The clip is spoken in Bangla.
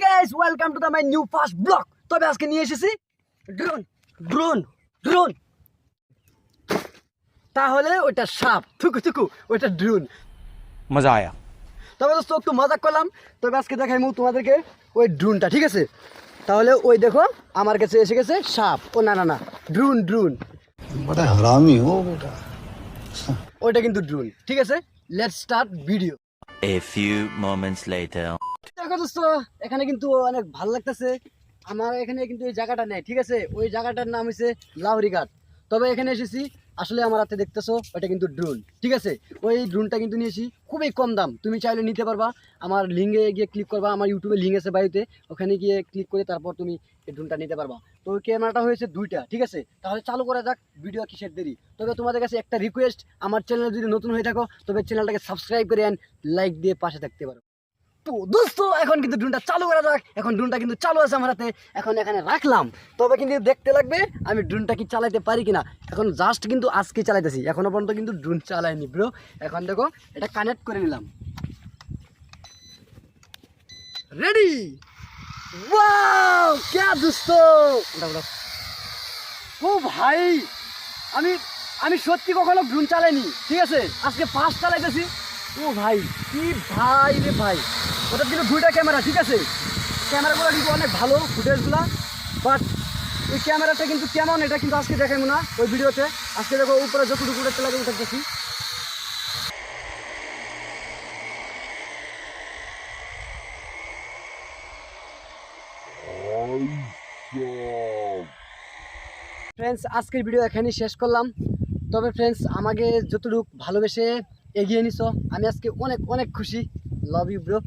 Guys welcome to my new first blog. তবে আজকে নিয়ে এসেছি ড্রোন ড্রোন ড্রোন তাহলে ওইটা সাপ থুকু থুকু ওইটা ড্রোন। मजा आया। তবে দোস্ত একটু মজা করলাম। তবে আজকে দেখাইমু তোমাদেরকে ওই ড্রোনটা, ঠিক আছে? তাহলে ওই দেখো আমার কাছে এসে গেছে সাপ। ও না না না ড্রোন ড্রোন, बड़ा हरामी हो बेटा। ওইটা কিন্তু ড্রোন, ঠিক আছে? Let's start video. A few moments later. দেখো দোস্ত এখানে কিন্তু অনেক ভালো লাগতেছে। আমার এখানে কিন্তু এই জায়গাটা নেই, ঠিক আছে? ওই জায়গাটার নাম হচ্ছে লাউরি ঘাট। তবে এখানে এসেছি আসলে আমার হাতে দেখতেছো ওটা কিন্তু ড্রোন, ঠিক আছে? ওই ড্রোনটা কিন্তু নিয়েছি খুবই কম দাম, তুমি চাইলে নিতে পারবা। আমার লিঙ্কে গিয়ে ক্লিক করবা, আমার ইউটিউবে লিঙ্ক আছে বাড়িতে, ওখানে গিয়ে ক্লিক করে তারপর তুমি এই ড্রোনটা নিতে পারবা। তো ওই ক্যামেরাটা হয়েছে দুইটা, ঠিক আছে? তাহলে চালু করা যাক, ভিডিও কিসের দেরি। তবে তোমাদের কাছে একটা রিকোয়েস্ট, আমার চ্যানেল যদি নতুন হয়ে থাকো তবে চ্যানেলটাকে সাবস্ক্রাইব করে অ্যান্ড লাইক দিয়ে পাশে থাকতে পারো। তো দোস্ত এখন কিন্তু ড্রোনটা চালু করা যাক। এখন ড্রোনটা কিন্তু চালু আছে আমার হাতে, এখন এখানে রাখলাম। তবে কিন্তু দেখতে লাগবে আমি ড্রোনটা কি চালাতে পারি কিনা। এখন জাস্ট কিন্তু আজকে চালাইতেছি, এখনো পর্যন্ত কিন্তু ড্রোন চালাইনি ব্রো। এখন দেখো এটা কানেক্ট করে নিলাম, রেডি। ওয়াও क्या দোস্ত, ও ভাই আমি আমি সত্যি কখনো ড্রোন চালাইনি, ঠিক আছে? আজকে ফার্স্ট চালাইতেছি। ও ভাই কি ভাই রে ভাই, ওটা কিন্তু দুইটা ক্যামেরা, ঠিক আছে? ক্যামেরাগুলো কিন্তু অনেক ভালো ফুটেজগুলো, বাট ওই ক্যামেরাটা কিন্তু কেমন এটা কিন্তু আজকে দেখাবো না ওই ভিডিওতে। আজকে দেখো উপরে যতটুকু উঠতে লাগে উঠাচ্ছি। ফ্রেন্ডস আজকের ভিডিও এখানেই শেষ করলাম। তবে ফ্রেন্ডস আমাকে যতটুকু ভালোবেসে এগিয়ে নিছো আমি আজকে অনেক অনেক খুশি। Love you bro.